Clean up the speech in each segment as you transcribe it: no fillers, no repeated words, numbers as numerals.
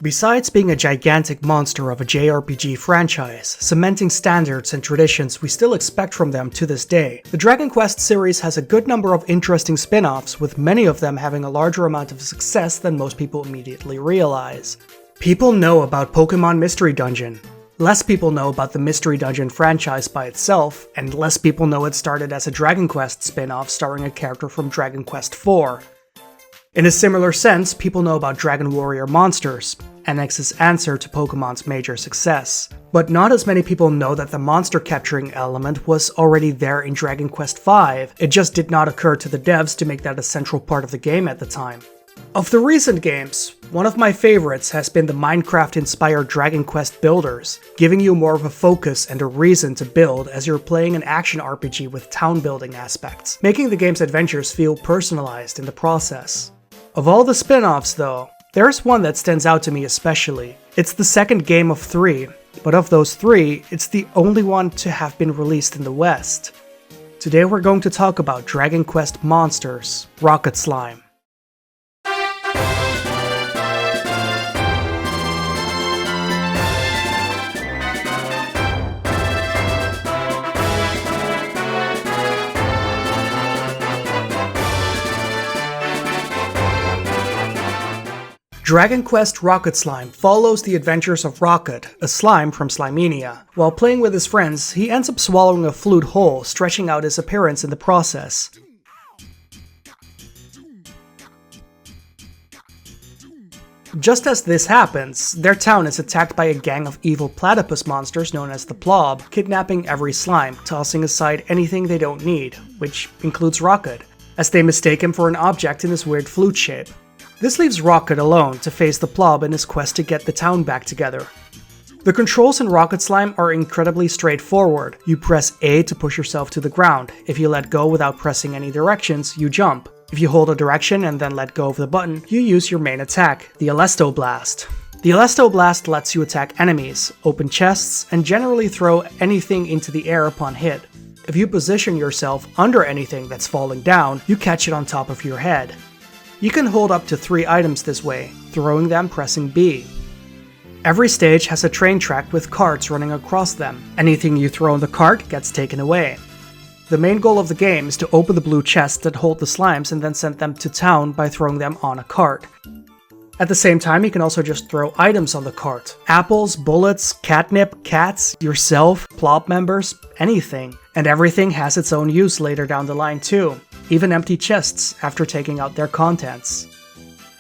Besides being a gigantic monster of a JRPG franchise, cementing standards and traditions we still expect from them to this day, the Dragon Quest series has a good number of interesting spin-offs, with many of them having a larger amount of success than most people immediately realize. People know about Pokemon Mystery Dungeon. Less people know about the Mystery Dungeon franchise by itself, and less people know it started as a Dragon Quest spin-off starring a character from Dragon Quest IV. In a similar sense, people know about Dragon Warrior Monsters, NX's answer to Pokemon's major success. But not as many people know that the monster capturing element was already there in Dragon Quest V, it just did not occur to the devs to make that a central part of the game at the time. Of the recent games, one of my favorites has been the Minecraft-inspired Dragon Quest builders, giving you more of a focus and a reason to build as you're playing an action RPG with town-building aspects, making the game's adventures feel personalized in the process. Of all the spin-offs though, there's one that stands out to me especially. It's the second game of 3, but of those 3, it's the only one to have been released in the West. Today we're going to talk about Dragon Quest Monsters, Rocket Slime. Dragon Quest Rocket Slime follows the adventures of Rocket, a slime from Slimenia. While playing with his friends, he ends up swallowing a flute whole, stretching out his appearance in the process. Just as this happens, their town is attacked by a gang of evil platypus monsters known as the Plob, kidnapping every slime, tossing aside anything they don't need, which includes Rocket, as they mistake him for an object in his weird flute shape. This leaves Rocket alone to face the Plob in his quest to get the town back together. The controls in Rocket Slime are incredibly straightforward. You press A to push yourself to the ground. If you let go without pressing any directions, you jump. If you hold a direction and then let go of the button, you use your main attack, the Alesto Blast. The Alesto Blast lets you attack enemies, open chests, and generally throw anything into the air upon hit. If you position yourself under anything that's falling down, you catch it on top of your head. You can hold up to 3 items this way, throwing them pressing B. Every stage has a train track with carts running across them. Anything you throw in the cart gets taken away. The main goal of the game is to open the blue chests that hold the slimes and then send them to town by throwing them on a cart. At the same time, you can also just throw items on the cart. Apples, bullets, catnip, cats, yourself, Plob members, anything. And everything has its own use later down the line too. Even empty chests after taking out their contents.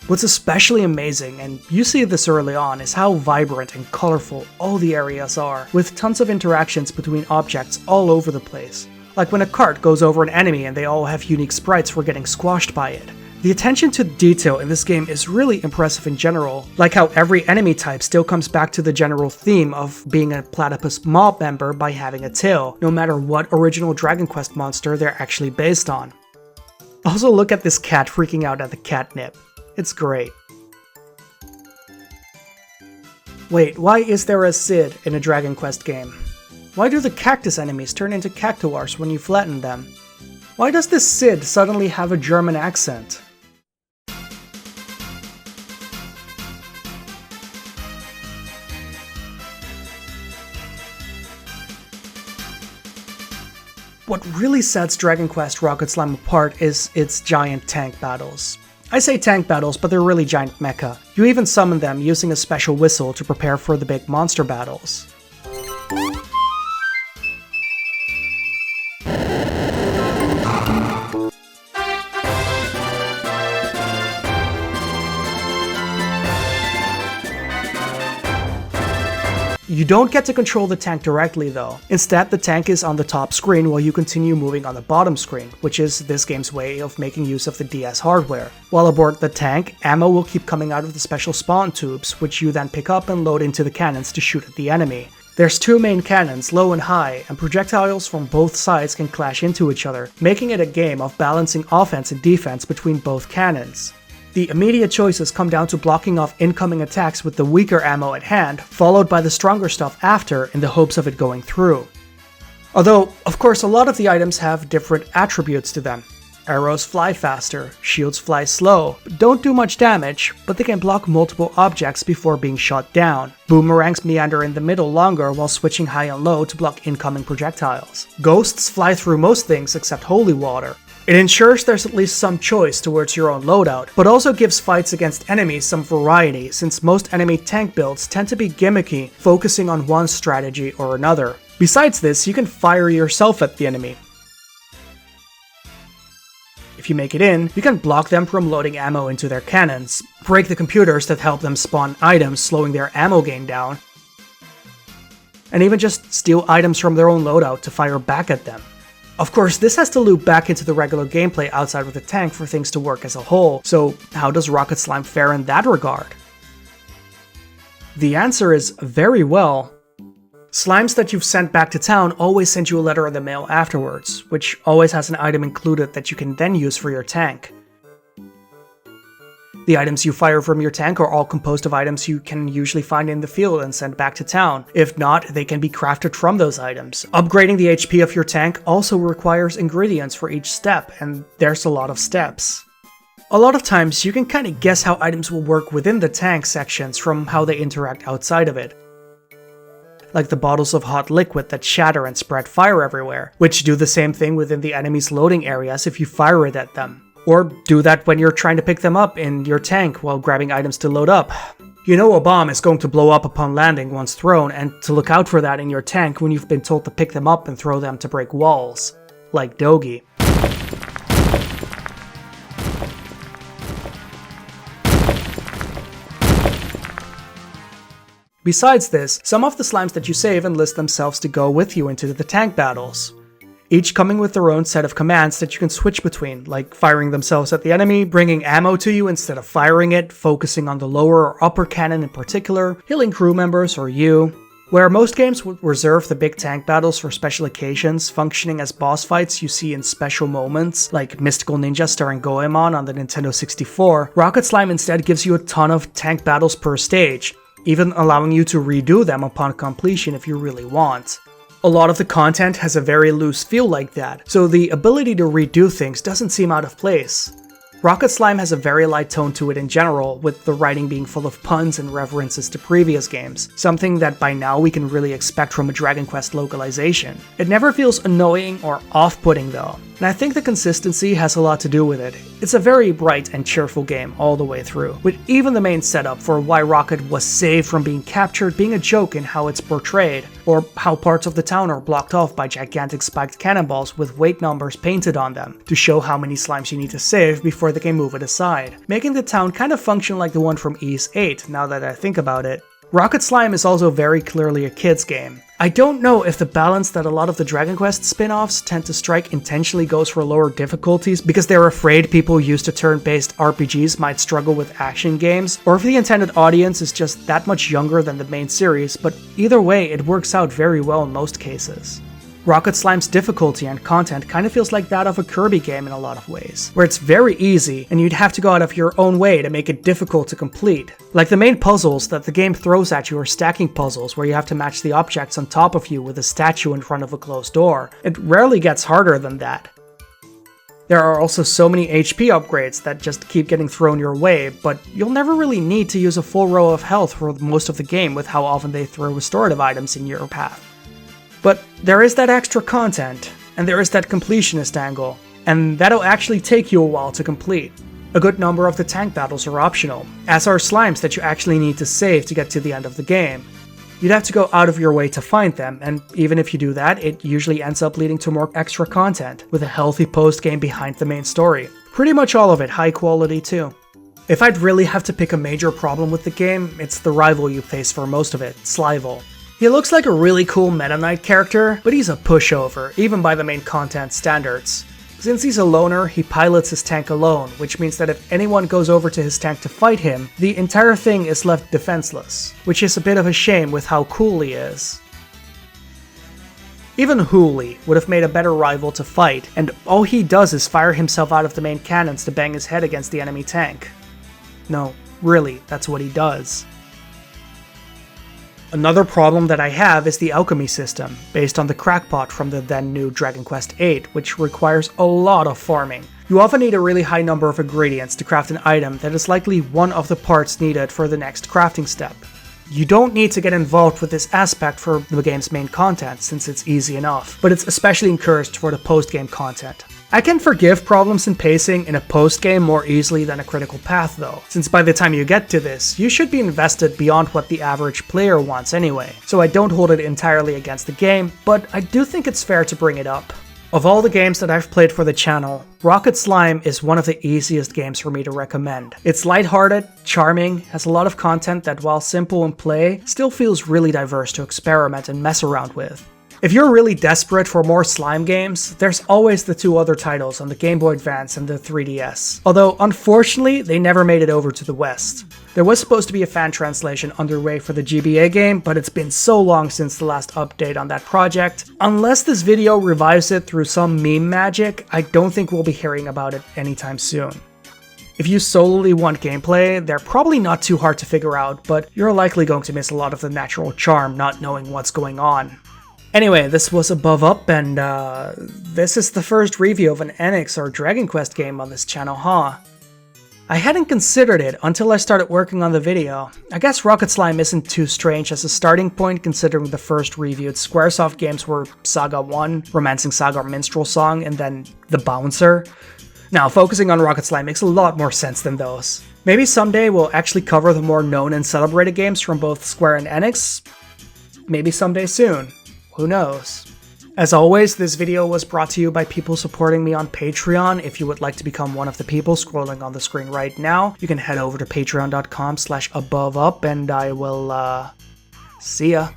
What's especially amazing, and you see this early on, is how vibrant and colorful all the areas are, with tons of interactions between objects all over the place. Like when a cart goes over an enemy and they all have unique sprites for getting squashed by it. The attention to detail in this game is really impressive in general, like how every enemy type still comes back to the general theme of being a platypus mob member by having a tail, no matter what original Dragon Quest monster they're actually based on. Also look at this cat freaking out at the catnip. It's great. Wait, why is there a Cid in a Dragon Quest game? Why do the cactus enemies turn into cactuars when you flatten them? Why does this Cid suddenly have a German accent? What really sets Dragon Quest Rocket Slime apart is its giant tank battles. I say tank battles, but they're really giant mecha. You even summon them using a special whistle to prepare for the big monster battles. You don't get to control the tank directly though. Instead, the tank is on the top screen while you continue moving on the bottom screen, which is this game's way of making use of the DS hardware. While aboard the tank, ammo will keep coming out of the special spawn tubes, which you then pick up and load into the cannons to shoot at the enemy. There's 2 main cannons, low and high, and projectiles from both sides can clash into each other, making it a game of balancing offense and defense between both cannons. The immediate choices come down to blocking off incoming attacks with the weaker ammo at hand, followed by the stronger stuff after in the hopes of it going through. Although, of course, a lot of the items have different attributes to them. Arrows fly faster, shields fly slow, don't do much damage, but they can block multiple objects before being shot down. Boomerangs meander in the middle longer while switching high and low to block incoming projectiles. Ghosts fly through most things except holy water. It ensures there's at least some choice towards your own loadout, but also gives fights against enemies some variety since most enemy tank builds tend to be gimmicky, focusing on one strategy or another. Besides this, you can fire yourself at the enemy. If you make it in, you can block them from loading ammo into their cannons, break the computers that help them spawn items slowing their ammo gain down, and even just steal items from their own loadout to fire back at them. Of course, this has to loop back into the regular gameplay outside with the tank for things to work as a whole, so how does Rocket Slime fare in that regard? The answer is very well. Slimes that you've sent back to town always send you a letter in the mail afterwards, which always has an item included that you can then use for your tank. The items you fire from your tank are all composed of items you can usually find in the field and send back to town. If not, they can be crafted from those items. Upgrading the HP of your tank also requires ingredients for each step, and there's a lot of steps. A lot of times, you can kinda guess how items will work within the tank sections from how they interact outside of it. Like the bottles of hot liquid that shatter and spread fire everywhere, which do the same thing within the enemy's loading areas if you fire it at them. Or do that when you're trying to pick them up in your tank while grabbing items to load up. You know a bomb is going to blow up upon landing once thrown, and to look out for that in your tank when you've been told to pick them up and throw them to break walls. Like Dogi. Besides this, some of the slimes that you save enlist themselves to go with you into the tank battles, each coming with their own set of commands that you can switch between, like firing themselves at the enemy, bringing ammo to you instead of firing it, focusing on the lower or upper cannon in particular, healing crew members or you. Where most games would reserve the big tank battles for special occasions, functioning as boss fights you see in special moments, like Mystical Ninja starring Goemon on the Nintendo 64, Rocket Slime instead gives you a ton of tank battles per stage, even allowing you to redo them upon completion if you really want. A lot of the content has a very loose feel like that, so the ability to redo things doesn't seem out of place. Rocket Slime has a very light tone to it in general, with the writing being full of puns and references to previous games, something that by now we can really expect from a Dragon Quest localization. It never feels annoying or off-putting though, and I think the consistency has a lot to do with it. It's a very bright and cheerful game all the way through, with even the main setup for why Rocket was saved from being captured being a joke in how it's portrayed, or how parts of the town are blocked off by gigantic spiked cannonballs with weight numbers painted on them, to show how many slimes you need to save before they can move it aside, making the town kind of function like the one from Ys 8, now that I think about it. Rocket Slime is also very clearly a kid's game. I don't know if the balance that a lot of the Dragon Quest spin-offs tend to strike intentionally goes for lower difficulties because they're afraid people used to turn-based RPGs might struggle with action games, or if the intended audience is just that much younger than the main series, but either way it works out very well in most cases. Rocket Slime's difficulty and content kind of feels like that of a Kirby game in a lot of ways, where it's very easy and you'd have to go out of your own way to make it difficult to complete. Like the main puzzles that the game throws at you are stacking puzzles where you have to match the objects on top of you with a statue in front of a closed door. It rarely gets harder than that. There are also so many HP upgrades that just keep getting thrown your way, but you'll never really need to use a full row of health for most of the game with how often they throw restorative items in your path. But there is that extra content, and there is that completionist angle, and that'll actually take you a while to complete. A good number of the tank battles are optional, as are slimes that you actually need to save to get to the end of the game. You'd have to go out of your way to find them, and even if you do that, it usually ends up leading to more extra content, with a healthy post-game behind the main story. Pretty much all of it high quality too. If I'd really have to pick a major problem with the game, it's the rival you face for most of it, Slival. He looks like a really cool Meta Knight character, but he's a pushover, even by the main content standards. Since he's a loner, he pilots his tank alone, which means that if anyone goes over to his tank to fight him, the entire thing is left defenseless, which is a bit of a shame with how cool he is. Even Hooli would have made a better rival to fight, and all he does is fire himself out of the main cannons to bang his head against the enemy tank. No, really, that's what he does. Another problem that I have is the alchemy system, based on the crackpot from the then new Dragon Quest VIII, which requires a lot of farming. You often need a really high number of ingredients to craft an item that is likely one of the parts needed for the next crafting step. You don't need to get involved with this aspect for the game's main content, since it's easy enough, but it's especially encouraged for the post-game content. I can forgive problems in pacing in a post-game more easily than a critical path though, since by the time you get to this, you should be invested beyond what the average player wants anyway, so I don't hold it entirely against the game, but I do think it's fair to bring it up. Of all the games that I've played for the channel, Rocket Slime is one of the easiest games for me to recommend. It's lighthearted, charming, has a lot of content that while simple in play, still feels really diverse to experiment and mess around with. If you're really desperate for more slime games, there's always the two other titles on the Game Boy Advance and the 3DS, although unfortunately they never made it over to the West. There was supposed to be a fan translation underway for the GBA game, but it's been so long since the last update on that project. Unless this video revives it through some meme magic, I don't think we'll be hearing about it anytime soon. If you solely want gameplay, they're probably not too hard to figure out, but you're likely going to miss a lot of the natural charm not knowing what's going on. Anyway, this was AboveUp, and this is the first review of an Enix or Dragon Quest game on this channel, huh? I hadn't considered it until I started working on the video. I guess Rocket Slime isn't too strange as a starting point considering the first reviewed Squaresoft games were Saga 1, Romancing Saga Minstrel Song, and then The Bouncer. Now, focusing on Rocket Slime makes a lot more sense than those. Maybe someday we'll actually cover the more known and celebrated games from both Square and Enix? Maybe someday soon. Who knows? As always, this video was brought to you by people supporting me on Patreon. If you would like to become one of the people scrolling on the screen right now, you can head over to patreon.com/AboveUp and I will, see ya.